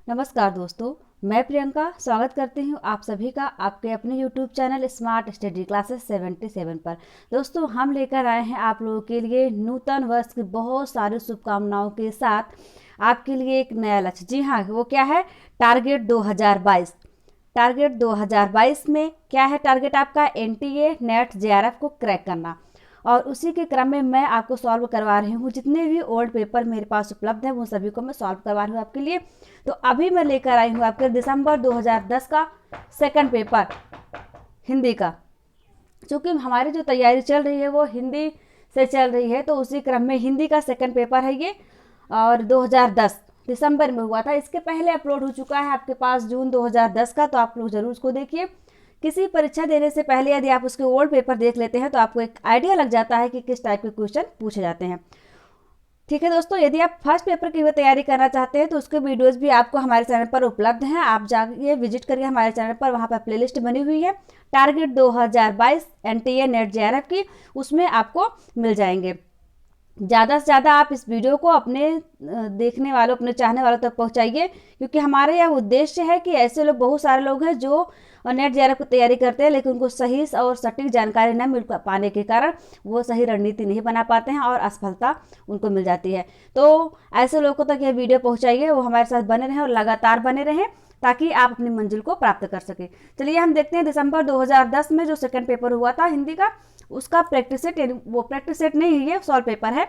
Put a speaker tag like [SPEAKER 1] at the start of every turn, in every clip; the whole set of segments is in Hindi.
[SPEAKER 1] नमस्कार दोस्तों, मैं प्रियंका स्वागत करती हूँ आप सभी का आपके अपने YouTube channel smart study classes 77 पर। दोस्तों, हम लेकर आए हैं आप लोगों के लिए नूतन वर्ष की बहुत सारी शुभकामनाओं के साथ आपके लिए एक नया लक्ष्य। जी हाँ, वो क्या है? टारगेट 2022। टारगेट 2022 में क्या है? टारगेट आपका एनटीए नेट जेआरएफ को क्रैक करना, और उसी के क्रम में मैं आपको सॉल्व करवा रही हूँ। जितने भी ओल्ड पेपर मेरे पास उपलब्ध है वो सभी को मैं सॉल्व करवा रही हूँ आपके लिए। तो अभी मैं लेकर आई हूँ आपके दिसंबर 2010 का सेकंड पेपर हिंदी का। चूँकि हमारी जो तैयारी चल रही है वो हिंदी से चल रही है, तो उसी क्रम में हिंदी का सेकंड पेपर है ये, और 2010 दिसंबर में हुआ था। इसके पहले अपलोड हो चुका है आपके पास जून 2010 का, तो आप लोग जरूर उसको देखिए। किसी परीक्षा देने से पहले यदि आप उसके ओल्ड पेपर देख लेते हैं तो आपको एक आइडिया लग जाता है कि किस टाइप के क्वेश्चन पूछे जाते हैं। ठीक है दोस्तों, यदि आप फर्स्ट पेपर की भी तैयारी करना चाहते हैं तो उसके वीडियोस भी आपको हमारे चैनल पर उपलब्ध हैं। आप जाइए विजिट करिए हमारे चैनल पर, वहाँ पर प्लेलिस्ट बनी हुई है टारगेट 2022 एनटीए नेट जेआरएफ की, उसमें आपको मिल जाएंगे। ज़्यादा से ज़्यादा आप इस वीडियो को अपने देखने वालों, अपने चाहने वालों तक पहुंचाइए, क्योंकि हमारे यह उद्देश्य है कि ऐसे लोग, बहुत सारे लोग हैं जो नेट जेआरएफ की तैयारी करते हैं लेकिन उनको सही और सटीक जानकारी न मिल पाने के कारण वो सही रणनीति नहीं बना पाते हैं और असफलता उनको मिल जाती है। तो ऐसे लोगों तक यह वीडियो पहुँचाइए, वो हमारे साथ बने रहें और लगातार बने रहें ताकि आप अपनी मंजिल को प्राप्त कर सकें। चलिए हम देखते हैं दिसंबर 2010 में जो सेकंड पेपर हुआ था हिंदी का, उसका प्रैक्टिस सेट, वो प्रैक्टिस सेट नहीं है, ये सॉल्व पेपर है।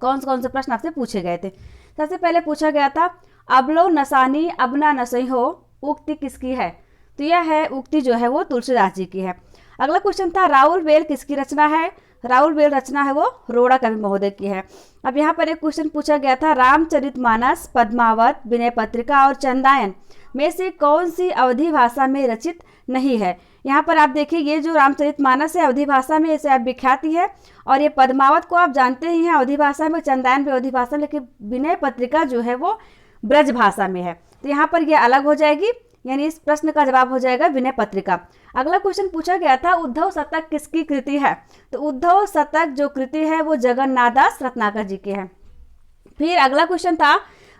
[SPEAKER 1] कौन से प्रश्न आपसे पूछे गए थे? सबसे पहले पूछा गया था अबलो नसानी अबना नसई हो, उक्ति किसकी है? तो यह है उक्ति जो है वो तुलसीदास जी की है। अगला क्वेश्चन था राउल बेल किसकी रचना है? राउल बेल रचना है वो रोड़ा कवि महोदय की है। अब यहाँ पर एक क्वेश्चन पूछा गया था रामचरितमानस, पद्मावत, विनय पत्रिका और चंदायन में से कौन सी अवधी भाषा में रचित नहीं है? यहाँ पर आप देखिए, ये जो रामचरितमानस है अवधी भाषा में, इसे आप विख्याति है, और ये पद्मावत को आप जानते ही हैं अवधी भाषा में, चंदायन भी अवधी भाषा में, लेकिन विनय पत्रिका जो है वो ब्रज भाषा में है। तो यहाँ पर यह अलग हो जाएगी, यानी इस प्रश्न का जवाब हो जाएगा विनय पत्रिका। अगला क्वेश्चन पूछा गया था उद्धव शतक किसकी कृति है? तो उद्धव शतक जो कृति है वो जगन्नाथ दास रत्नाकर जी की है। फिर अगला क्वेश्चन था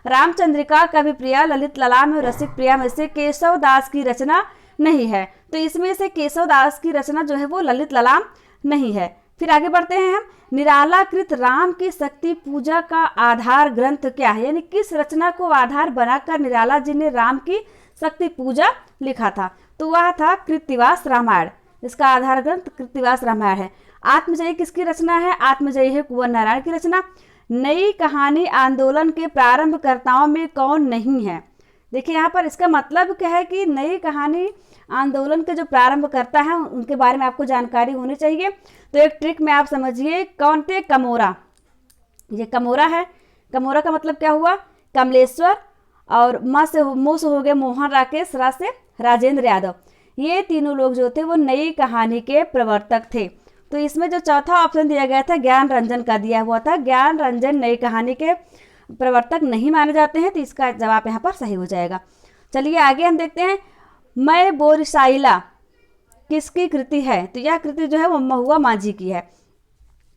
[SPEAKER 1] रामचंद्रिका कवि प्रिया ललित ललाम और रसिक प्रिया में से केशव दास की रचना नहीं है। तो इसमें से केशव दास की रचना जो है वो ललित ललाम नहीं है। फिर आगे बढ़ते हैं हम, निरालाकृत राम की शक्ति पूजा का आधार ग्रंथ क्या है? यानी किस रचना को आधार बनाकर निराला जी ने राम की शक्ति पूजा लिखा था? तो वह था कृत्तिवास रामायण। इसका आधार ग्रंथ कृत्तिवास रामायण है। आत्मजयी किसकी रचना है? आत्मजयी है कुंवर नारायण की रचना। नई कहानी आंदोलन के प्रारंभकर्ताओं में कौन नहीं है? देखिए यहाँ पर इसका मतलब क्या है कि नई कहानी आंदोलन के जो प्रारंभकर्ता हैं उनके बारे में आपको जानकारी होनी चाहिए। तो एक ट्रिक में आप समझिए, कौन थे? कमोरा। ये कमोरा है। कमोरा का मतलब क्या हुआ? कमलेश्वर, और माँ से मुँह से हो गए मोहन राकेश, रा से राजेंद्र यादव। ये तीनों लोग जो थे वो नई कहानी के प्रवर्तक थे। तो इसमें जो चौथा ऑप्शन दिया गया था ज्ञान रंजन का दिया हुआ था। ज्ञान रंजन नई कहानी के प्रवर्तक नहीं माने जाते हैं, तो इसका जवाब यहाँ पर सही हो जाएगा। चलिए आगे हम देखते हैं, मैं बोरसाइला किसकी कृति है? तो यह कृति जो है वो महुआ माझी की है।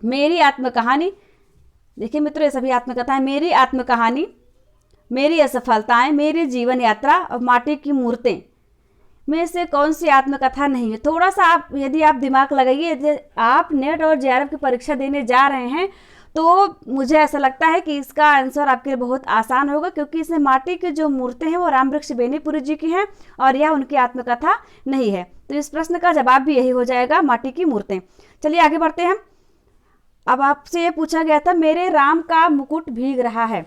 [SPEAKER 1] मेरी आत्मकहानी, देखिए मित्रों ये सभी आत्मकथाएं। मेरी आत्मकहानी, मेरी असफलताएं, मेरी जीवन यात्रा और माटी की मूर्तें में से कौन सी आत्मकथा नहीं है? थोड़ा सा आप यदि आप दिमाग लगाइए, यदि आप नेट और जेआरएफ की परीक्षा देने जा रहे हैं तो मुझे ऐसा लगता है कि इसका आंसर आपके लिए बहुत आसान होगा, क्योंकि इसमें माटी की जो मूर्तें हैं वो राम वृक्ष बेनीपुरी जी की हैं और यह उनकी आत्मकथा नहीं है। तो इस प्रश्न का जवाब भी यही हो जाएगा, माटी की मूर्तें। चलिए आगे बढ़ते हैं। अब आपसे ये पूछा गया था मेरे राम का मुकुट भीग रहा है,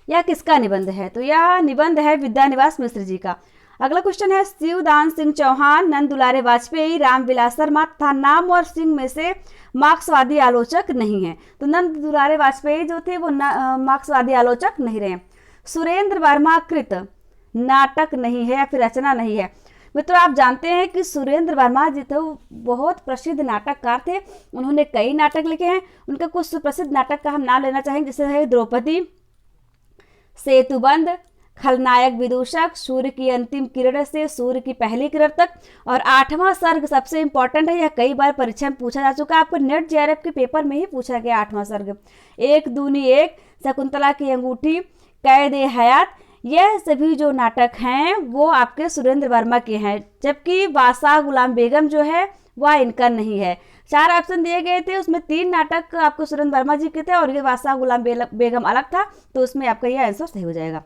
[SPEAKER 1] यह किसका निबंध है? तो यह निबंध है विद्यानिवास मिश्र जी का। अगला क्वेश्चन है शिवदान सिंह चौहान, नंद दुलारे वाजपेयी, रामविलास शर्मा तथा नाम और सिंह में से मार्क्सवादी आलोचक नहीं है। तो नंद दुलारे वाजपेयी जो थे वो मार्क्सवादी आलोचक नहीं रहे। सुरेंद्र वर्मा कृत नाटक नहीं है या फिर रचना नहीं है। मित्रों आप जानते हैं कि सुरेंद्र वर्मा जी थे वो बहुत प्रसिद्ध नाटककार थे। उन्होंने कई नाटक लिखे हैं। उनका कुछ सुप्रसिद्ध नाटक का हम नाम लेना चाहेंगे, जैसे है द्रौपदी, सेतुबंध, खलनायक विदूषक, सूर्य की अंतिम किरण से सूर्य की पहली किरण तक, और 8वां सर्ग सबसे इंपॉर्टेंट है। यह कई बार परीक्षा में पूछा जा चुका है, आपको नेट जेआरएफ के पेपर में ही पूछा गया 8वां सर्ग। एक दूनी एक, शकुंतला की अंगूठी, कैद ए हयात, यह सभी जो नाटक हैं वो आपके सुरेंद्र वर्मा के हैं, जबकि बादशाह गुलाम बेगम जो है वह इनका नहीं है। 4 ऑप्शन दिए गए थे, उसमें 3 नाटक आपको सुरेंद्र वर्मा जी के थे और ये बादशाह गुलाम बेगम अलग था, तो उसमें आपका यह आंसर सही हो जाएगा।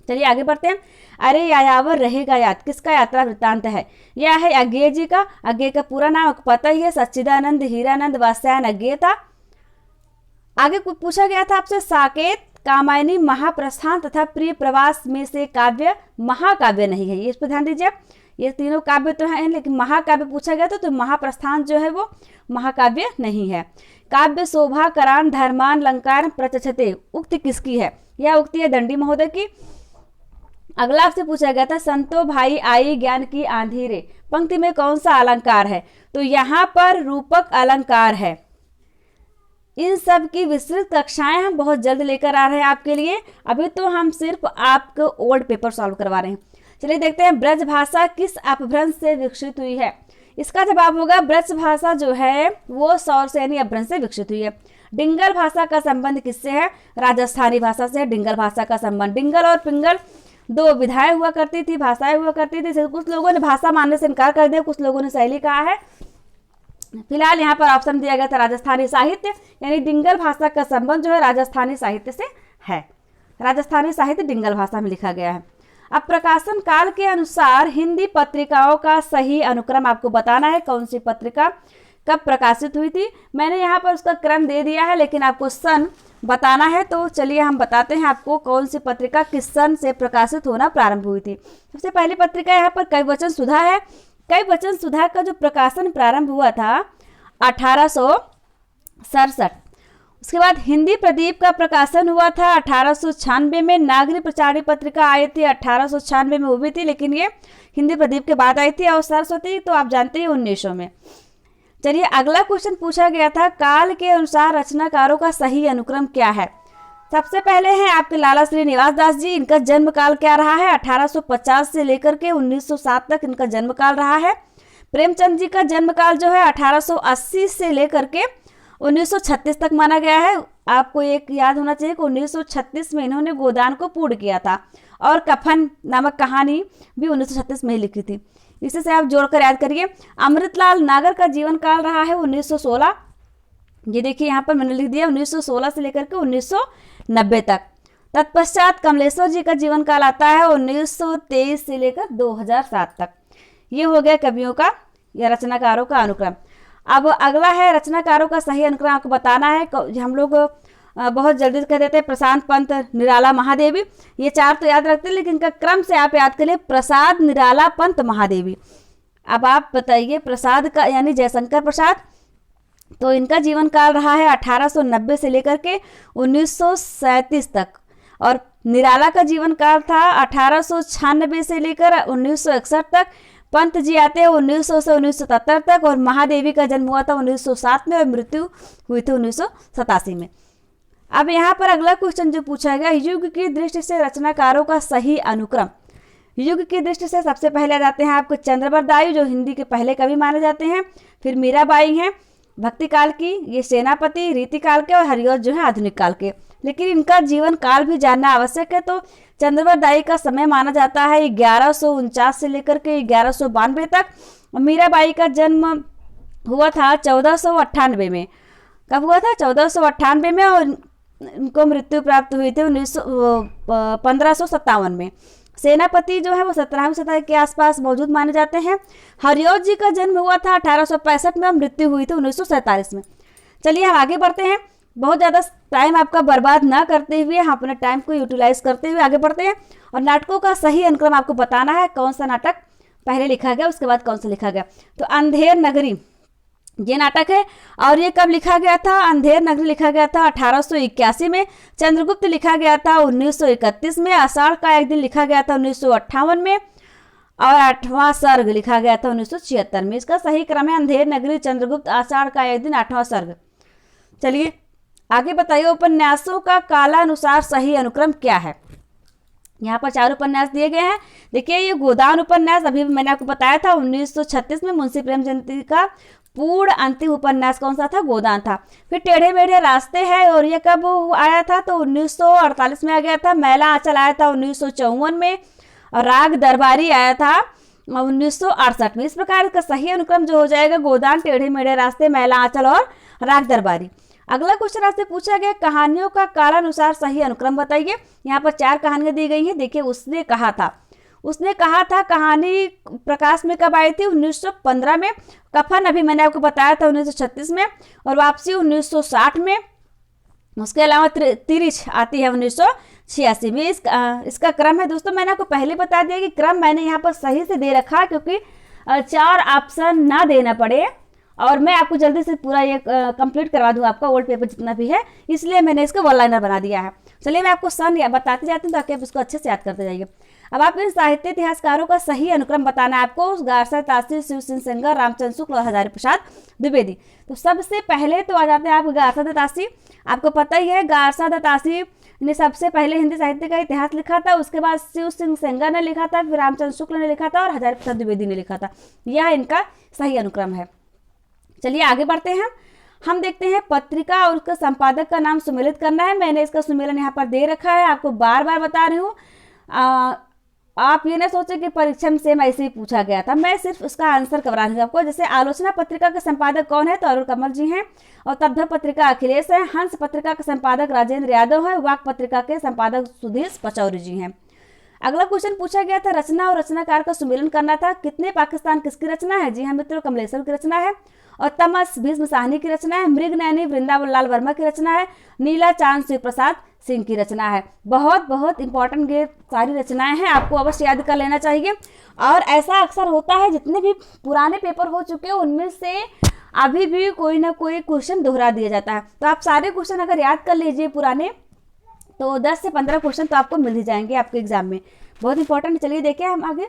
[SPEAKER 1] चलिए आगे बढ़ते हैं। अरे यायावर रहेगा याद किसका यात्रा वृत्तांत है? यह है अज्ञेय जी का। अज्ञेय का पूरा नाम आपको पता ही है, सच्चिदानंद हीरानंद वात्स्यायन अज्ञेय था। आगे पूछा गया था आपसे साकेत, कामायनी, महाप्रस्थान तथा प्रिय प्रवास में से काव्य महाकाव्य नहीं है, ये इस पर ध्यान दीजिए। ये तीनों काव्य तो हैं, लेकिन महाकाव्य पूछा गया तो महाप्रस्थान जो है वो महाकाव्य नहीं है। काव्य शोभा करान धर्मान लंकार प्रचछते, उक्ति किसकी है? यह उक्ति है दंडी महोदय की। अगला आपसे पूछा गया था संतो भाई आई ज्ञान की आंधी रे, पंक्ति में कौन सा अलंकार है? तो यहाँ पर रूपक अलंकार है। इन सब की विस्तृत कक्षाएं हम बहुत जल्द लेकर आ रहे हैं आपके लिए, अभी तो हम सिर्फ आपको ओल्ड पेपर सॉल्व करवा रहे हैं। चलिए देखते हैं ब्रज भाषा किस अपभ्रंश से विकसित हुई है? इसका जवाब होगा ब्रज भाषा जो है वो सौर से यानी अपभ्रंश से विकसित हुई है। डिंगल भाषा का संबंध किससे है? राजस्थानी भाषा से डिंगल भाषा का संबंध। डिंगल और पिंगल 2 विधाएं हुआ करती थी, भाषाएं हुआ करती थी। कुछ लोगों ने भाषा मानने से इनकार कर दिया, कुछ लोगों ने शैली कहा है। फिलहाल यहाँ पर ऑप्शन दिया गया था राजस्थानी साहित्य, यानी डिंगल भाषा का संबंध जो है राजस्थानी साहित्य से है। राजस्थानी साहित्य डिंगल भाषा में लिखा गया है। अब प्रकाशन काल के अनुसार हिंदी पत्रिकाओं का सही अनुक्रम आपको बताना है, कौन सी पत्रिका कब प्रकाशित हुई थी। मैंने यहाँ पर उसका क्रम दे दिया है, लेकिन आपको सन बताना है, तो चलिए हम बताते हैं आपको कौन सी पत्रिका किस सन से प्रकाशित होना प्रारंभ हुई थी। सबसे पहली पत्रिका यहाँ पर कविवचन सुधा है। कविवचन सुधा का जो प्रकाशन प्रारंभ हुआ था 1867। उसके बाद हिंदी प्रदीप का प्रकाशन हुआ था 1896 में। नागरी प्रचारी पत्रिका आई थी 1896 में, वो भी थी, लेकिन ये हिंदी प्रदीप के बाद आई थी। और सरस्वती तो आप जानते हैं 1900 में। चलिए अगला क्वेश्चन पूछा गया था काल के अनुसार रचनाकारों का सही अनुक्रम क्या है? सबसे पहले हैं आपके लाला श्रीनिवास दास जी। इनका जन्म काल क्या रहा है? 1850 से लेकर के 1907 तक इनका जन्म काल रहा है। प्रेमचंद जी का जन्म काल जो है 1880 से लेकर के 1936 तक माना गया है। आपको एक याद होना चाहिए कि 1936 में इन्होंने गोदान को पूर्ण किया था और कफन नामक कहानी भी 1936 में ही लिखी थी। इसी से आप जोड़कर याद करिए। अमृतलाल नागर का जीवन काल रहा है 1916। ये देखिए यहाँ पर मैंने लिख दिया 1916 से लेकर के 1990 तक। तत्पश्चात कमलेश्वर जी का जीवन काल आता है 1923 से लेकर 2007 तक। ये हो गया कवियों का या रचनाकारों का अनुक्रम। अब अगला है रचनाकारों का सही अनुक्रम आपको बताना है। हम लोग बहुत जल्दी कह देते हैं प्रशांत पंत, निराला, महादेवी। ये 4 तो याद रखते हैं, लेकिन इनका क्रम से आप याद करिए प्रसाद, निराला, पंत, महादेवी। अब आप बताइए प्रसाद का यानी जयशंकर प्रसाद, तो इनका जीवन काल रहा है 1890 से लेकर के 1937 तक। और निराला का जीवन काल था 1896 से लेकर 1961 तक। पंत जी आते हैं 1900 से 1977 तक। और महादेवी का जन्म हुआ था 1907 में और मृत्यु हुई थी 1987 में। अब यहाँ पर अगला क्वेश्चन जो पूछा गया, युग की दृष्टि से रचनाकारों का सही अनुक्रम। युग की दृष्टि से सबसे पहले आ जाते हैं आपको चंद्रवरदायु, जो हिंदी के पहले कवि माने जाते हैं। फिर मीराबाई हैं भक्ति काल की, ये सेनापति रीति काल के, और हरिऔध जो है आधुनिक काल के। लेकिन इनका जीवन काल भी जानना आवश्यक है। तो चंद्रवरदायी का समय माना जाता है 1149 से लेकर के 1192 तक। और मीराबाई का जन्म हुआ था 1498 में। कब हुआ था? 1498 में। और उनको मृत्यु प्राप्त हुई थी 1557 में। सेनापति जो है वो 17वीं शताब्दी के आसपास मौजूद माने जाते हैं। हरिऔध जी का जन्म हुआ था 1865 में और मृत्यु हुई थी 1947 में। चलिए हम आगे बढ़ते हैं, बहुत ज़्यादा टाइम आपका बर्बाद ना करते हुए हम अपने टाइम को यूटिलाइज करते हुए आगे बढ़ते हैं। और नाटकों का सही अनुक्रम आपको बताना है, कौन सा नाटक पहले लिखा गया उसके बाद कौन सा लिखा गया। तो अंधेर नगरी ये नाटक है। और ये कब लिखा गया था? अंधेर नगरी लिखा गया था 1881 में। चंद्रगुप्त लिखा गया था 1931 में। आषाढ़ का एक दिन लिखा गया था 1958 में। और 8वां सर्ग लिखा गया था 1976 में। इसका सही क्रम है अंधेर नगरी, चंद्रगुप्त, आषाढ़ का एक दिन, 8वां सर्ग। चलिए आगे बताइए उपन्यासों का कालानुसार सही अनुक्रम क्या है? यहाँ पर 4 उपन्यास दिए गए हैं। देखिए ये गोदान उपन्यास अभी मैंने आपको बताया था 1936 में मुंशी प्रेमचंद का पूर्ण अंतिम उपन्यास कौन सा था? गोदान था। फिर टेढ़े मेढ़े रास्ते है, और ये कब आया था? तो 1948 में आ गया था। मैला आंचल आया था 1954 में, और राग दरबारी आया था 1968 में। इस प्रकार इसका सही अनुक्रम जो हो जाएगा गोदान, टेढ़े मेढ़े रास्ते, मैला आंचल और राग दरबारी। अगला क्वेश्चन आपसे पूछा गया कहानियों का कालानुसार सही अनुक्रम बताइए। यहाँ पर 4 कहानियां दी गई हैं। देखिए, उसने कहा था कहानी प्रकाश में कब आई थी? 1915 में। कफन अभी मैंने आपको बताया था 1936 में, और वापसी 1960 में। उसके अलावा तिरिच आती है 1986 में। इसका क्रम है दोस्तों, मैंने आपको पहले बता दिया कि क्रम मैंने यहाँ पर सही से दे रखा, क्योंकि 4 ऑप्शन ना देना पड़े और मैं आपको जल्दी से पूरा ये कंप्लीट करवा दूँ, आपका ओल्ड पेपर जितना भी है, इसलिए मैंने इसको वन लाइनर बना दिया है। चलिए मैं आपको सन बताते जाती हूँ ताकि आप इसको अच्छे से याद करते जाइए। अब आपके साहित्य इतिहासकारों का सही अनुक्रम बताना है आपको। गारसा तासी, शिव सिंह सेंगर, रामचंद्र शुक्ल और हजारी प्रसाद द्विवेदी। तो सबसे पहले तो आ जाते हैं आप गारसा तासी। आपको पता ही है गारसा तासी ने सबसे पहले हिंदी साहित्य का इतिहास लिखा था। उसके बाद शिव सिंह सेंगर ने लिखा था, फिर रामचंद्र शुक्ल ने लिखा था और हजारी प्रसाद द्विवेदी ने लिखा था। यह इनका सही अनुक्रम है। चलिए आगे बढ़ते हैं। हम देखते हैं पत्रिका और उसका संपादक का नाम सुमेलित करना है। मैंने इसका सुमेलन यहाँ पर दे रखा है, आपको बार बार बता रही हूँ। आप ये ना सोचे कि परीक्षा में सेम ऐसे ही पूछा गया था, मैं सिर्फ उसका आंसर करवा रही हूँ आपको। जैसे आलोचना पत्रिका के संपादक कौन है? तो अरुण कमल जी हैं, और तब्ध पत्रिका अखिलेश है। हंस पत्रिका के संपादक राजेंद्र यादव है। वाक पत्रिका के संपादक सुधीर पचौरी जी हैं। अगला क्वेश्चन पूछा गया था रचना और रचनाकार का सुमेलन करना था। कितने पाकिस्तान किसकी रचना है? जी हाँ मित्रों, कमलेश्वर की रचना है। और तमस भीष्म साहनी की रचना है। मृग नैनी वृंदावन लाल वर्मा की रचना है। नीला चांद शिव प्रसाद सिंह की रचना है। बहुत बहुत इंपॉर्टेंट ये सारी रचनाएं हैं, आपको अवश्य याद कर लेना चाहिए। और ऐसा अक्सर होता है जितने भी पुराने पेपर हो चुके हैं उनमें से अभी भी कोई ना कोई क्वेश्चन दोहरा दिया जाता है। तो आप सारे क्वेश्चन अगर याद कर लीजिए पुराने, तो 10 से 15 क्वेश्चन तो आपको मिल ही जाएंगे आपके एग्जाम में। बहुत इंपॉर्टेंट। चलिए देखिए हम आगे।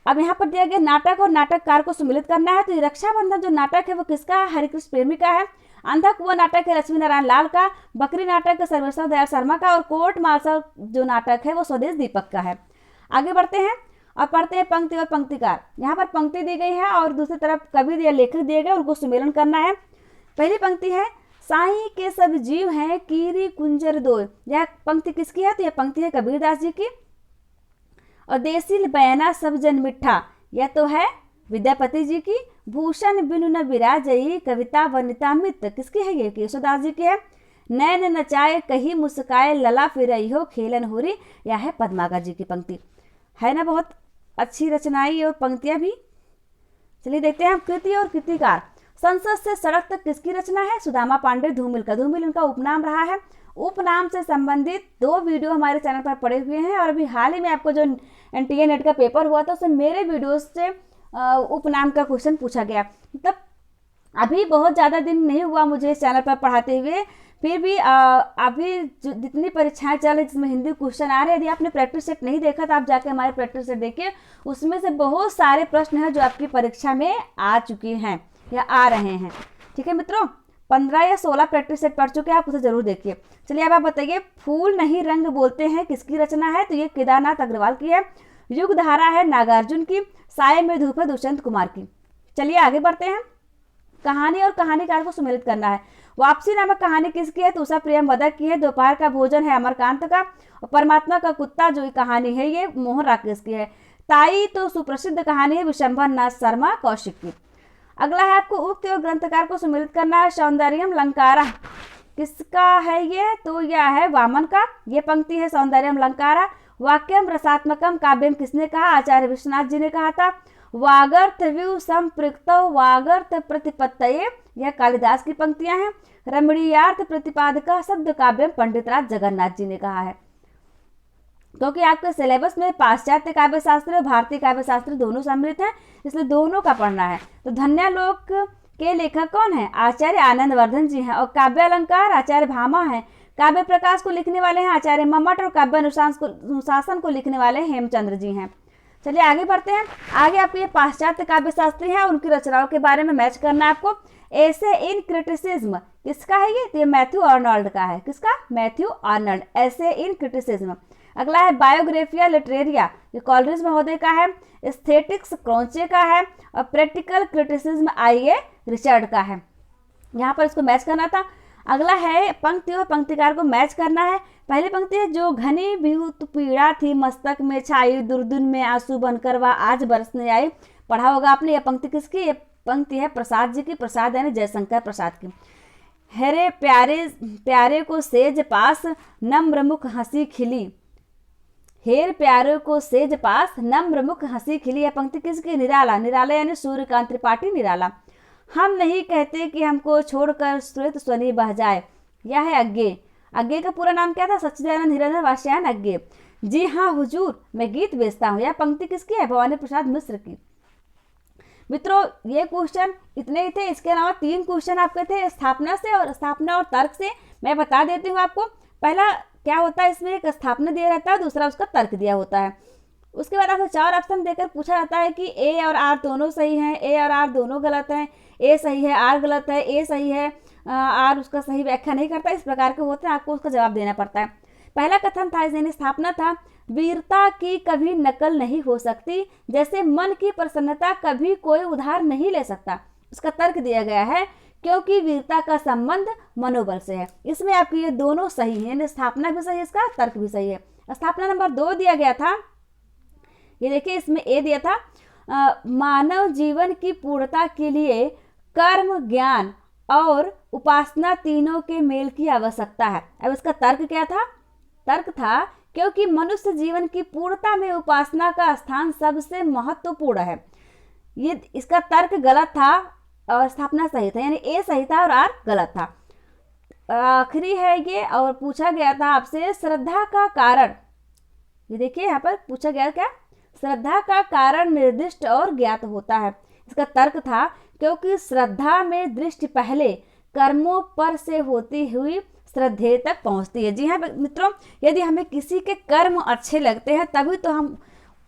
[SPEAKER 1] अब यहाँ पर दिया गया नाटक और नाटककार को सुमेलित करना है। तो ये रक्षाबंधन जो नाटक है वो किसका है? हरिकृष्ण प्रेमी का है। अंधा कुआं नाटक है लक्ष्मी नारायण लाल का। बकरी नाटक है सर्वेश्वर दयाल शर्मा का। और कोर्ट मार्शल जो नाटक है वो स्वदेश दीपक का है। आगे बढ़ते हैं और पढ़ते हैं पंक्ति और पंक्तिकार। यहाँ पर पंक्ति दी गई है और दूसरी तरफ कवि दिया, लेखक दिए गए, उनको सुमेलन करना है। पहली पंक्ति है साईं के सब जीव हैं कीरी कुंजर दो। यह पंक्ति किसकी है? तो यह पंक्ति है कबीरदास जी की। और देसी बयाना सब जन मिठा, यह तो है विद्यापति जी की। भूषण बिनु न विराजई कविता वनिता मित्र, किसकी है? ये केशवदास जी की है। नैन नचाए कही मुस्काए लला फिरई हो खेलन होरी, यह है पद्माकर जी की पंक्ति। है ना बहुत अच्छी रचनाएं और पंक्तियां भी। चलिए देखते हैं हम कृति और कृतिकार। संसद से सड़क तक किसकी रचना है? सुदामा पांडे धूमिल का। धूमिल इनका उपनाम रहा है। उपनाम से संबंधित 2 वीडियो हमारे चैनल पर पड़े हुए हैं, और अभी हाल ही में आपको जो एनटीए नेट का पेपर हुआ था उसमें मेरे वीडियोस से उपनाम का क्वेश्चन पूछा गया। मतलब अभी बहुत ज़्यादा दिन नहीं हुआ मुझे इस चैनल पर पढ़ाते हुए, फिर भी अभी जितनी परीक्षाएं चल रही जिसमें हिंदी क्वेश्चन आ रहे हैं, यदि आपने प्रैक्टिस सेट नहीं देखा तो आप जाके हमारे प्रैक्टिस सेट देखिए। उसमें से बहुत सारे प्रश्न हैं जो आपकी परीक्षा में आ चुके हैं या आ रहे हैं। ठीक है मित्रों, 15 या 16 प्रैक्टिस सेट पढ़ चुके हैं, आप उसे जरूर देखिए। चलिए अब आप बताइए फूल नहीं रंग बोलते हैं किसकी रचना है? तो ये केदारनाथ अग्रवाल की है। युग धारा है नागार्जुन की। साय में धूप है दुष्यंत कुमार की। चलिए आगे बढ़ते हैं। कहानी और कहानीकार को सुमेलित करना है। वापसी नामक कहानी किसकी है? तो उषा प्रियमवदा की है। दोपहर का भोजन है अमरकांत का। और परमात्मा का कुत्ता जो कहानी है ये मोहन राकेश की है। ताई तो सुप्रसिद्ध कहानी है विशंभर नाथ शर्मा कौशिक की। अगला है आपको उक्त और ग्रंथकार को सुमेलित करना है। सौंदर्यम लंकारा किसका है ये? तो यह है वामन का। ये पंक्ति है सौंदर्यम लंकारा। वाक्यम रसात्मकम काव्यम किसने कहा? आचार्य विश्वनाथ जी ने कहा था। वागर्थ व्यू संपृक्त वागर्थ प्रतिपत्तये, यह कालिदास की पंक्तियां हैं। रमणीयार्थ प्रतिपादक शब्द काव्यम पंडितराज जगन्नाथ जी ने कहा है। क्योंकि आपके सिलेबस में पाश्चात्य काव्य शास्त्र और भारतीय काव्य शास्त्र दोनों सम्मिलित हैं, इसलिए दोनों का पढ़ना है। तो धन्यालोक के लेखक कौन है? आचार्य आनंद वर्धन जी हैं। और काव्य अलंकार आचार्य भामा है। काव्य प्रकाश को लिखने वाले हैं आचार्य मम्मट। और काव्य अनुशासन को लिखने वाले हेमचंद्र जी हैं। चलिए आगे बढ़ते हैं। आगे आपको ये पाश्चात्य काव्य शास्त्री हैं, उनकी रचनाओं के बारे में मैच करना है आपको। ऐसे इन क्रिटिसिज्म किसका है ये? तो ये मैथ्यू आर्नल्ड का है। किसका? Matthew Arnold. ऐसे इन क्रिटिसिज्म। अगला है बायोग्राफिया लिटरेरिया, ये कॉलरिज महोदय का है। एस्थेटिक्स क्रॉन्चे का है। और practical criticism I A Richard का है। यहाँ पर इसको मैच करना था। अगला है पंक्ति और पंक्तिकार को मैच करना है। पहली पंक्ति है, जो घनी विहुत पीड़ा थी मस्तक में छाई, दुर्दुन में आंसू बनकर वह आज बरसने आई। पढ़ा होगा आपने। यह पंक्ति किसकी? ये पंक्ति है प्रसाद जी की। प्रसाद यानी जयशंकर प्रसाद की। हेरे प्यारे प्यारे को सेज पास नम्र मुख हंसी खिली। हेर प्यारे को सेज पास नम्र मुख हंसी खिली। यह पंक्ति किसकी? निराला। निराला यानी सूर्यकांत त्रिपाठी निराला। हम नहीं कहते कि हमको छोड़कर श्वेत स्वनी बह जाए। यह है अज्ञे। अज्ञे का पूरा नाम क्या था? सच्चिदानंद हिरण्य वाष्यायन अज्ञे। जी हाँ हुजूर, मैं गीत बेचता हूँ। यह पंक्ति किसकी है? भवानी प्रसाद मिश्र की। मित्रों, ये क्वेश्चन इतने ही थे। इसके अलावा 3 क्वेश्चन आपके थे स्थापना से और स्थापना और तर्क से। मैं बता देती हूँ आपको। पहला क्या होता है, इसमें एक स्थापना दिया रहता है, दूसरा उसका तर्क दिया होता है। उसके बाद आपको 4 ऑप्शन देकर पूछा जाता है कि ए और आर दोनों सही हैं, ए और आर दोनों गलत हैं, ए सही है आर गलत है, ए सही है आर उसका सही व्याख्या नहीं करता। इस प्रकार के होते हैं, आपको उसका जवाब देना पड़ता है। पहला कथन था, यानी स्थापना था, वीरता की कभी नकल नहीं हो सकती, जैसे मन की प्रसन्नता कभी कोई उधार नहीं ले सकता। इसका तर्क दिया गया है, क्योंकि वीरता का संबंध मनोबल से है। इसमें आपकी ये दोनों सही है, यानी स्थापना भी सही है, इसका तर्क भी सही है। स्थापना नंबर 2 दिया गया था, ये देखिए इसमें ए दिया था, मानव जीवन की पूर्णता के लिए कर्म ज्ञान और उपासना तीनों के मेल की आवश्यकता है। अब इसका तर्क क्या था? तर्क था, क्योंकि मनुष्य जीवन की पूर्णता में उपासना का स्थान सबसे महत्वपूर्ण है। ये इसका तर्क गलत था और स्थापना सही था, यानी ए सही था और आर गलत था। आखिरी है ये, और पूछा गया था आपसे श्रद्धा का कारण। ये देखिए यहाँ पर पूछा गया क्या? श्रद्धा का कारण निर्दिष्ट और ज्ञात होता है। इसका तर्क था, क्योंकि श्रद्धा में दृष्टि पहले कर्मों पर से होती हुई श्रद्धेय तक पहुंचती है। जी हाँ मित्रों, यदि हमें किसी के कर्म अच्छे लगते हैं तभी तो हम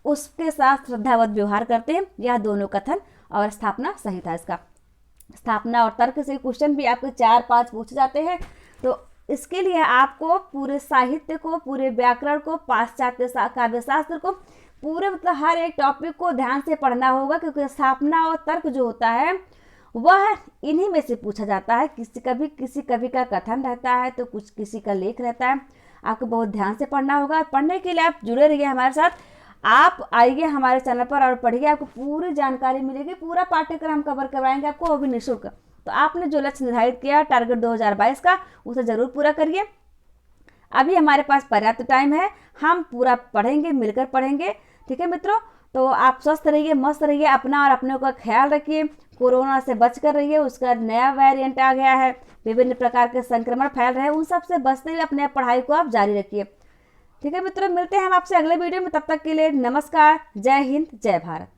[SPEAKER 1] उसके साथ श्रद्धावत व्यवहार करते हैं। यह दोनों कथन और स्थापना सही था। इसका स्थापना और तर्क से क्वेश्चन भी आपके 4-5 पूछे जाते हैं। तो इसके लिए आपको पूरे साहित्य को, पूरे व्याकरण को, पाश्चात्य काव्यशास्त्र को, पूरे मतलब हर एक टॉपिक को ध्यान से पढ़ना होगा, क्योंकि स्थापना और तर्क जो होता है वह इन्हीं में से पूछा जाता है। किसी कवि का कथन रहता है, तो कुछ किसी का लेख रहता है। आपको बहुत ध्यान से पढ़ना होगा। पढ़ने के लिए आप जुड़े रहिए हमारे साथ। आप आइए हमारे चैनल पर और पढ़िए, आपको पूरी जानकारी मिलेगी। पूरा पाठ्यक्रम हम कवर करवाएंगे आपको, वो भी निःशुल्क। तो आपने जो लक्ष्य निर्धारित किया टारगेट 2022 का, उसे ज़रूर पूरा करिए। अभी हमारे पास पर्याप्त टाइम है, हम पूरा पढ़ेंगे, मिलकर पढ़ेंगे। ठीक है मित्रों, तो आप स्वस्थ रहिए, मस्त रहिए, अपना और अपनों का ख्याल रखिए। कोरोना से बचकर रहिए, उसका नया वेरिएंट आ गया है, विभिन्न प्रकार के संक्रमण फैल रहे हैं, उन सब से बचते हुए अपने पढ़ाई को आप जारी रखिए। ठीक है मित्रों, मिलते हैं हम आपसे अगले वीडियो में। तब तक के लिए नमस्कार, जय हिंद, जय भारत।